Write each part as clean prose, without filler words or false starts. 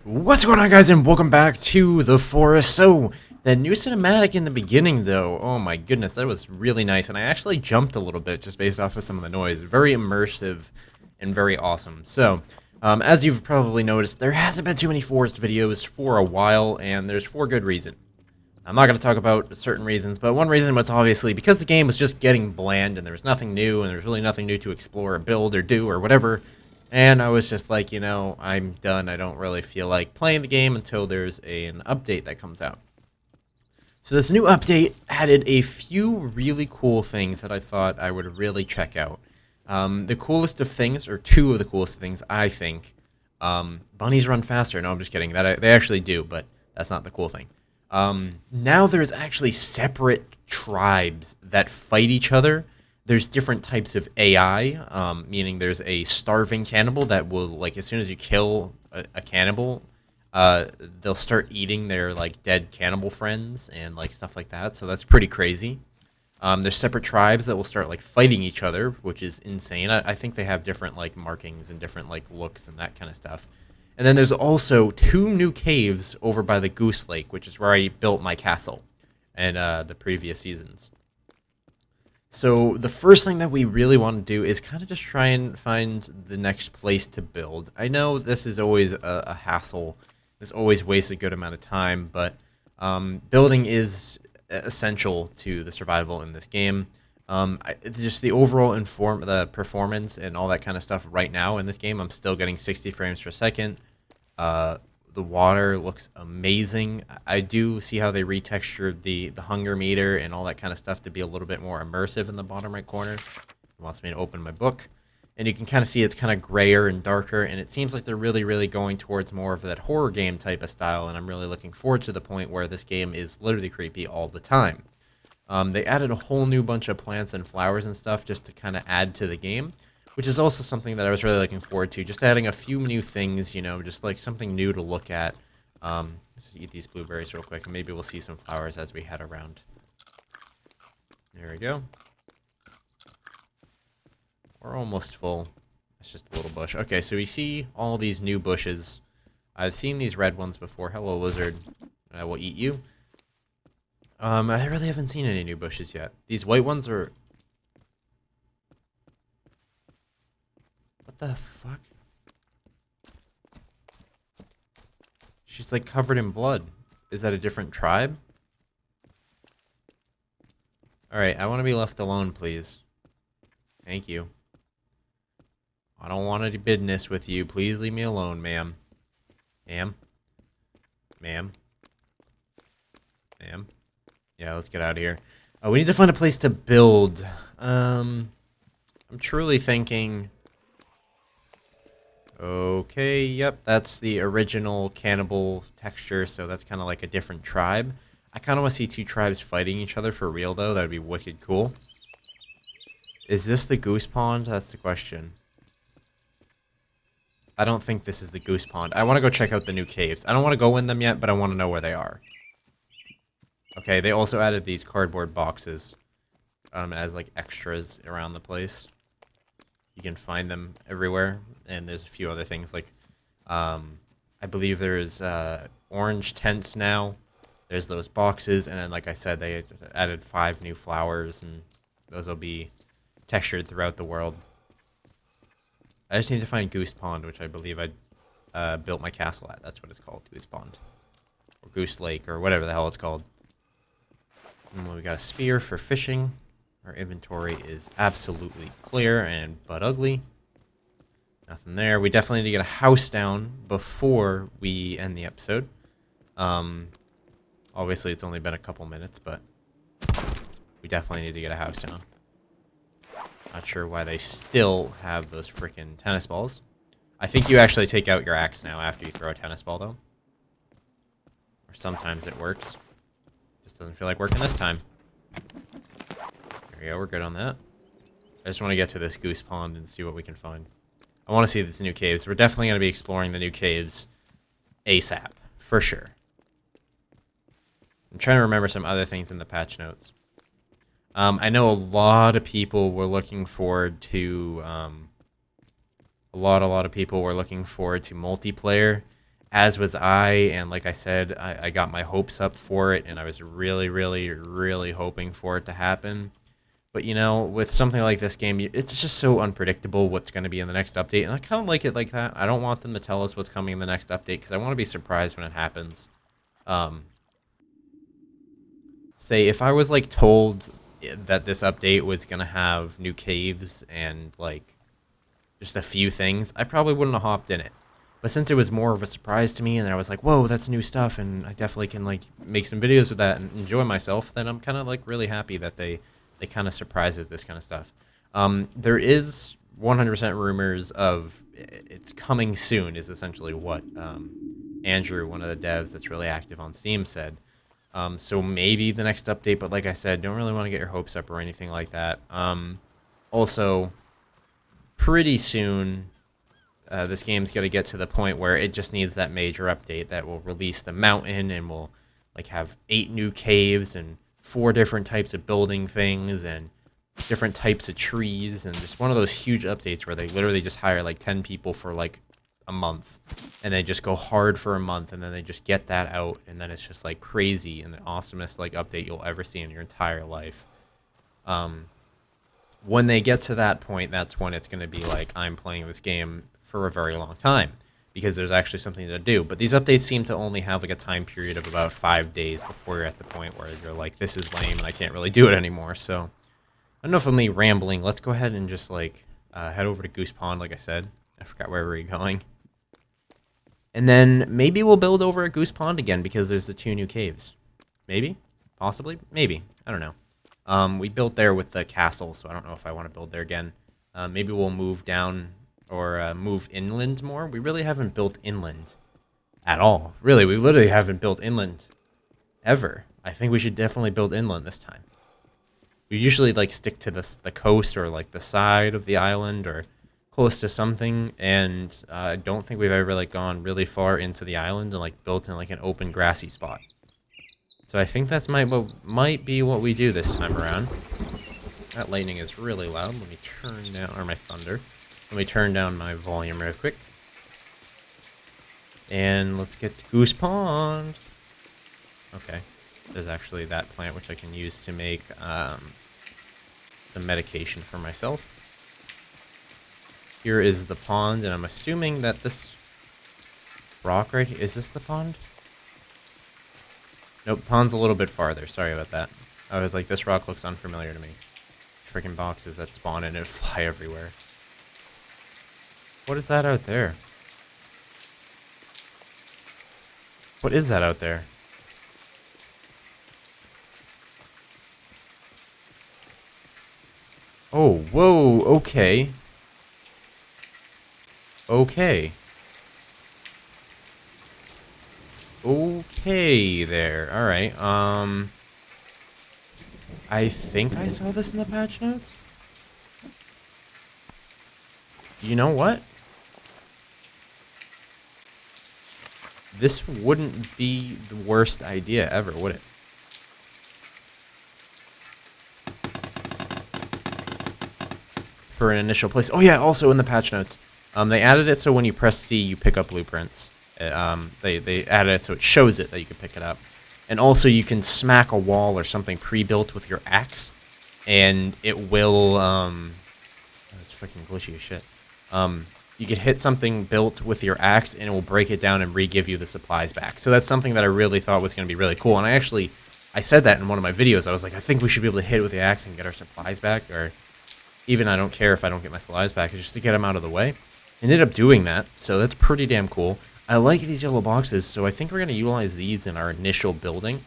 What's going on, guys, and welcome back to the forest. So, the new cinematic in the beginning, though, oh my goodness, that was really nice, and I actually jumped a little bit just based off of some of the noise. Very immersive and very awesome. So, as you've probably noticed, there hasn't been too many forest videos for a while, and there's for good reason. I'm not going to talk about certain reasons, but one reason was obviously because the game was just getting bland, and there was nothing new, and there was really nothing new to explore or build or do or whatever. And I was just like, I'm done. I don't really feel like playing the game until there's an update that comes out. So this new update added a few really cool things that I thought I would really check out. The coolest of things, or two of the coolest things, I think, bunnies run faster. No, I'm just kidding. They actually do, but that's not the cool thing. Now there's actually separate tribes that fight each other. There's different types of AI, meaning there's a starving cannibal that will, like, as soon as you kill a cannibal, they'll start eating their, like, dead cannibal friends and, like, stuff like that. So that's pretty crazy. There's separate tribes that will start, like, fighting each other, which is insane. I think they have different, like, markings and different, like, looks and that kind of stuff. And then there's also two new caves over by the Goose Lake, which is where I built my castle in the previous seasons. So the first thing that we really want to do is kind of just try and find the next place to build. I know this is always a hassle. This always wastes a good amount of time, but building is essential to the survival in this game. Just the overall the performance and all that kind of stuff right now in this game, I'm still getting 60 frames per second. The water looks amazing. I do see how they retextured the hunger meter and all that kind of stuff to be a little bit more immersive in the bottom right corner. It wants me to open my book. And you can kind of see it's kind of grayer and darker, and it seems like they're really going towards more of that horror game type of style, and I'm really looking forward to the point where this game is literally creepy all the time. They added a whole new bunch of plants and flowers and stuff just to kind of add to the game, which is also something that I was really looking forward to. Just adding a few new things, just like something new to look at. Let's eat these blueberries real quick, and maybe we'll see some flowers as we head around. There we go. We're almost full. It's just a little bush. Okay, so we see all these new bushes. I've seen these red ones before. Hello, lizard. I will eat you. I really haven't seen any new bushes yet. These white ones are... What the fuck? She's like covered in blood. Is that a different tribe? Alright, I want to be left alone, please. Thank you. I don't want any business with you. Please leave me alone, ma'am. Ma'am? Ma'am? Ma'am? Yeah, let's get out of here. We need to find a place to build. I'm truly thinking... Okay, yep, that's the original cannibal texture, so that's kind of like a different tribe. I kind of want to see two tribes fighting each other for real, though. That would be wicked cool. Is this the goose pond? That's the question. I don't think this is the goose pond. I want to go check out the new caves. I don't want to go in them yet, but I want to know where they are. Okay, they also added these cardboard boxes as like extras around the place. You can find them everywhere, and there's a few other things like, I believe there's orange tents now. There's those boxes, and then, like I said, they added 5 new flowers, and those will be textured throughout the world. I just need to find Goose Pond, which I believe I built my castle at. That's what it's called, Goose Pond. Or Goose Lake, or whatever the hell it's called. And we got a spear for fishing. Our inventory is absolutely clear and but ugly. Nothing there. We definitely need to get a house down before we end the episode. Obviously, it's only been a couple minutes, but we definitely need to get a house down. Not sure why they still have those freaking tennis balls. I think you actually take out your axe now after you throw a tennis ball, though. Or sometimes it works. Just doesn't feel like working this time. There we go, we're good on that. I just want to get to this goose pond and see what we can find. I want to see these new caves. We're definitely going to be exploring the new caves ASAP, for sure. I'm trying to remember some other things in the patch notes. I know a lot of people were looking forward to a lot of people were looking forward to multiplayer, as was I, and like I said, I got my hopes up for it, and I was really, really, really hoping for it to happen. But, you know, with something like this game, it's just so unpredictable what's going to be in the next update, and I kind of like it like that. I don't want them to tell us what's coming in the next update, because I want to be surprised when it happens. Say, if I was, like, told that this update was going to have new caves and, like, just a few things, I probably wouldn't have hopped in it. But since it was more of a surprise to me, and I was like, whoa, that's new stuff, and I definitely can, like, make some videos with that and enjoy myself, then I'm kind of, like, really happy that they kind of surprise with this kind of stuff. There is 100% rumors of it's coming soon, is essentially what Andrew, one of the devs that's really active on Steam, said. So maybe the next update, but like I said, don't really want to get your hopes up or anything like that. Also, pretty soon, this game's going to get to the point where it just needs that major update that will release the mountain and will like have 8 new caves and 4 different types of building things and different types of trees, and just one of those huge updates where they literally just hire like 10 people for like a month and they just go hard for a month, and then they just get that out, and then it's just like crazy and the awesomest like update you'll ever see in your entire life. When they get to that point, that's when it's going to be like, I'm playing this game for a very long time, because there's actually something to do. But these updates seem to only have like a time period of about 5 days before you're at the point where you're like, this is lame and I can't really do it anymore. So enough of me rambling. Let's go ahead and just like head over to Goose Pond, like I said. I forgot where we were going. And then maybe we'll build over at Goose Pond again, because there's the 2 new caves. Maybe? Possibly? Maybe. I don't know. We built there with the castle, so I don't know if I want to build there again. Maybe we'll move down or move inland more. We really haven't built inland at all. Really, we literally haven't built inland ever. I think we should definitely build inland this time. We usually like stick to the coast or like the side of the island or close to something, and I don't think we've ever like gone really far into the island and like built in like an open grassy spot. So I think that's might be what we do this time around. That lightning is really loud. Let me turn down, or my thunder. Let me turn down my volume real quick. And let's get to Goose Pond. Okay. There's actually that plant which I can use to make some medication for myself. Here is the pond, and I'm assuming that this rock right here, is this the pond? Nope, pond's a little bit farther. Sorry about that. I was like, this rock looks unfamiliar to me. Freaking boxes that spawn in and fly everywhere. What is that out there? What is that out there? Oh, whoa, okay. Okay. Okay there. Alright, I think I saw this in the patch notes. You know what? This wouldn't be the worst idea ever, would it? For an initial place. Oh yeah, also in the patch notes, they added it so when you press C, you pick up blueprints. They added it so it shows it that you can pick it up. And also you can smack a wall or something pre-built with your axe, and it will, that's freaking glitchy as shit. You could hit something built with your axe, and it will break it down and re-give you the supplies back. So that's something that I really thought was going to be really cool. And I said that in one of my videos. I was like, I think we should be able to hit it with the axe and get our supplies back, or even I don't care if I don't get my supplies back, just to get them out of the way. Ended up doing that, so that's pretty damn cool. I like these yellow boxes, so I think we're going to utilize these in our initial building.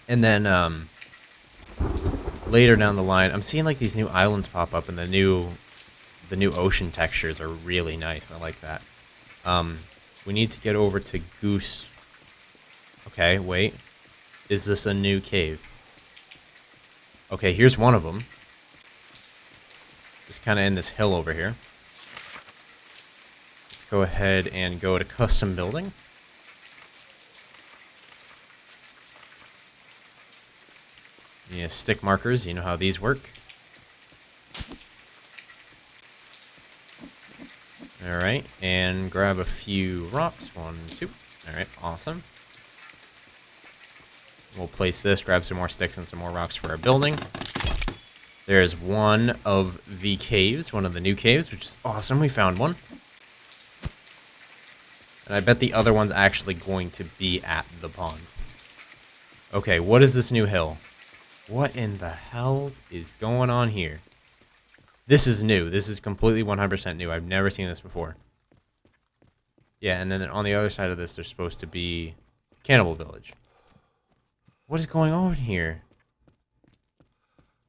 And then, later down the line, I'm seeing like these new islands pop up, and the new ocean textures are really nice. I like that. We need to get over to Goose. Okay, wait. Is this a new cave? Okay, here's one of them. Just kind of in this hill over here. Go ahead and go to custom building. Yeah, stick markers, you know how these work. Alright, and grab a few rocks. 1, 2. Alright, awesome. We'll place this, grab some more sticks and some more rocks for our building. There's one of the caves, one of the new caves, which is awesome. We found one. And I bet the other one's actually going to be at the pond. Okay, what is this new hill? What in the hell is going on here? This is new. This is completely 100% new. I've never seen this before. Yeah, and then on the other side of this, there's supposed to be Cannibal Village. What is going on here?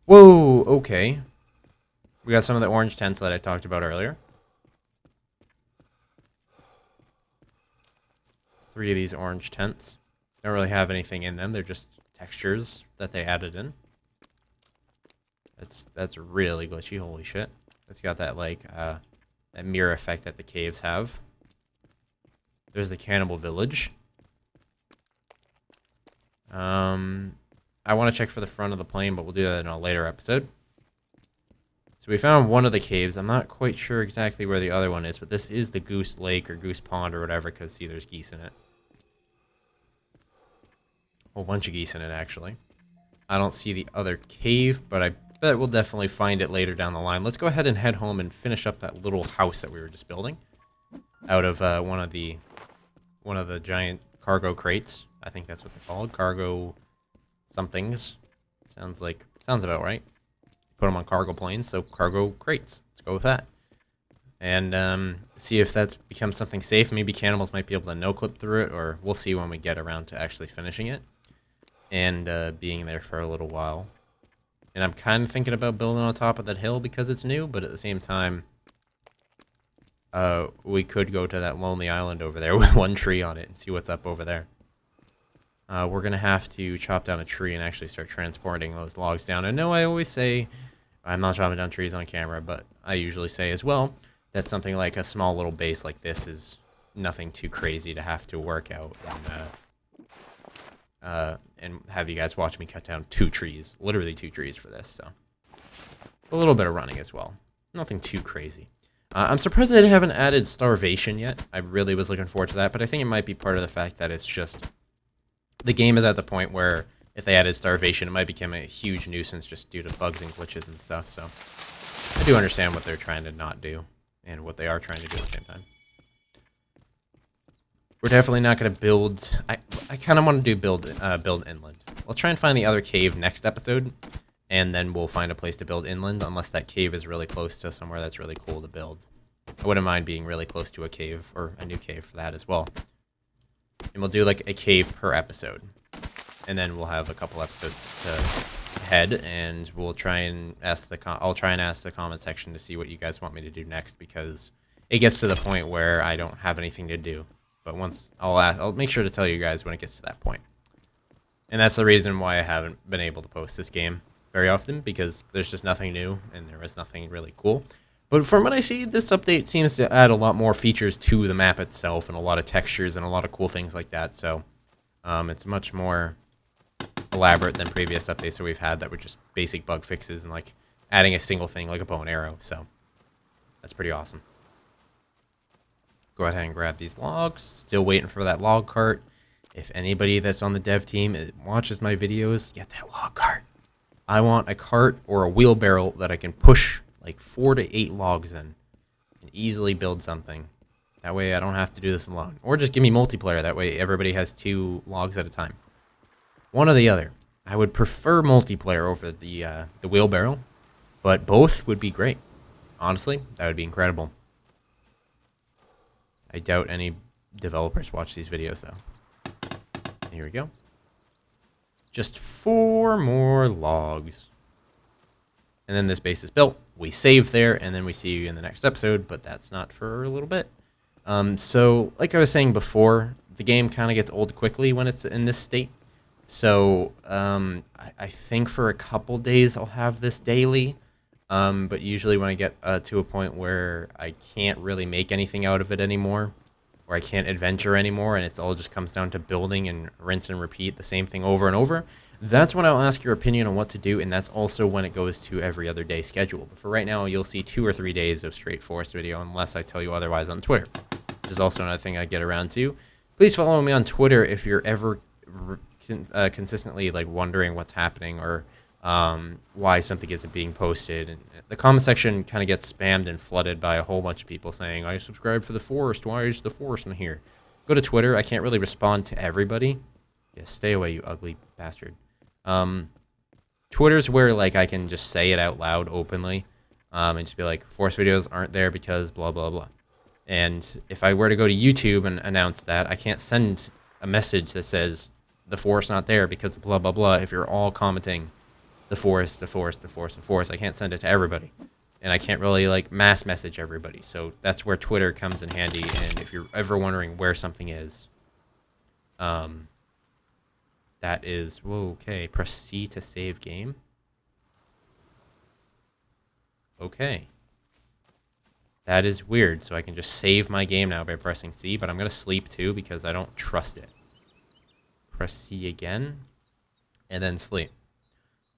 Whoa, okay. We got some of the orange tents that I talked about earlier. 3 of these orange tents. Don't really have anything in them. They're just textures that they added in. That's really glitchy. Holy shit. It's got that like that mirror effect that the caves have. There's the Cannibal Village. I want to check for the front of the plane, but we'll do that in a later episode. So we found one of the caves. I'm not quite sure exactly where the other one is, but this is the Goose Lake or Goose Pond or whatever, because see, there's geese in it. A whole bunch of geese in it, actually. I don't see the other cave, but I bet we'll definitely find it later down the line. Let's go ahead and head home and finish up that little house that we were just building out of one of the giant cargo crates. I think that's what they're called. Cargo somethings. Sounds about right. Put them on cargo planes, so cargo crates. Let's go with that. And see if that's becomes something safe. Maybe cannibals might be able to no-clip through it, or we'll see when we get around to actually finishing it and being there for a little while. And I'm kind of thinking about building on top of that hill because it's new, but at the same time, we could go to that lonely island over there with one tree on it and see what's up over there. We're going to have to chop down a tree and actually start transporting those logs down. I know I always say I'm not chopping down trees on camera, but I usually say as well that something like a small little base like this is nothing too crazy to have to work out and have you guys watch me cut down 2 trees, literally 2 trees for this. So a little bit of running as well. Nothing too crazy. I'm surprised they haven't added starvation yet. I really was looking forward to that, but I think it might be part of the fact that it's just the game is at the point where if they added starvation, it might become a huge nuisance just due to bugs and glitches and stuff. So I do understand what they're trying to not do and what they are trying to do at the same time. We're definitely not going to build. I kind of want to do build inland. Let's try and find the other cave next episode, and then we'll find a place to build inland, unless that cave is really close to somewhere that's really cool to build. I wouldn't mind being really close to a cave, or a new cave for that as well. And we'll do like a cave per episode, and then we'll have a couple episodes to head, and we'll try and ask I'll try and ask the comment section to see what you guys want me to do next, because it gets to the point where I don't have anything to do. But once I'll make sure to tell you guys when it gets to that point. And that's the reason why I haven't been able to post this game very often, because there's just nothing new and there is nothing really cool. But from what I see, this update seems to add a lot more features to the map itself and a lot of textures and a lot of cool things like that. So it's much more elaborate than previous updates that we've had that were just basic bug fixes and like adding a single thing like a bow and arrow. So that's pretty awesome. Go ahead and grab these logs. Still waiting for that log cart. If anybody that's on the dev team watches my videos, get that log cart. I want a cart or a wheelbarrow that I can push like 4 to 8 logs in and easily build something. That way I don't have to do this alone. Or just give me multiplayer. That way everybody has 2 logs at a time. One or the other. I would prefer multiplayer over the wheelbarrow, but both would be great. Honestly, that would be incredible. I doubt any developers watch these videos, though. Here we go. Just 4 more logs. And then this base is built. We save there, and then we see you in the next episode, but that's not for a little bit. So, like I was saying before, the game kind of gets old quickly when it's in this state. So, I think for a couple days I'll have this daily. But usually when I get to a point where I can't really make anything out of it anymore, or I can't adventure anymore, and it all just comes down to building and rinse and repeat the same thing over and over, that's when I'll ask your opinion on what to do, and that's also when it goes to every other day schedule. But for right now, you'll see 2 or 3 days of straight forest video unless I tell you otherwise on Twitter, which is also another thing I get around to. Please follow me on Twitter if you're ever consistently like wondering what's happening or why something isn't being posted. And the comment section kind of gets spammed and flooded by a whole bunch of people saying, I subscribed for the forest, why is the forest in here? Go to Twitter. I can't really respond to everybody. Yeah, stay away, you ugly bastard. Twitter's where like I can just say it out loud openly and just be like, forest videos aren't there because blah blah blah. And if I were to go to YouTube and announce that, I can't send a message that says the forest not there because blah blah blah if you're all commenting the forest, the forest, the forest, the forest. I can't send it to everybody, and I can't really like mass message everybody. So that's where Twitter comes in handy. And if you're ever wondering where something is, that is, whoa, okay, press C to save game. Okay. That is weird, so I can just save my game now by pressing C, but I'm going to sleep too because I don't trust it. Press C again, and then sleep.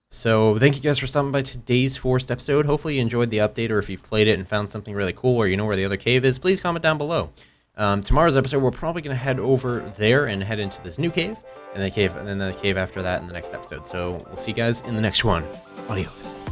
So thank you guys for stopping by today's Forest episode. Hopefully you enjoyed the update, or if you've played it and found something really cool, or you know where the other cave is, please comment down below. Tomorrow's episode, we're probably going to head over there and head into this new cave, and then the cave after that in the next episode. So we'll see you guys in the next one. Adios.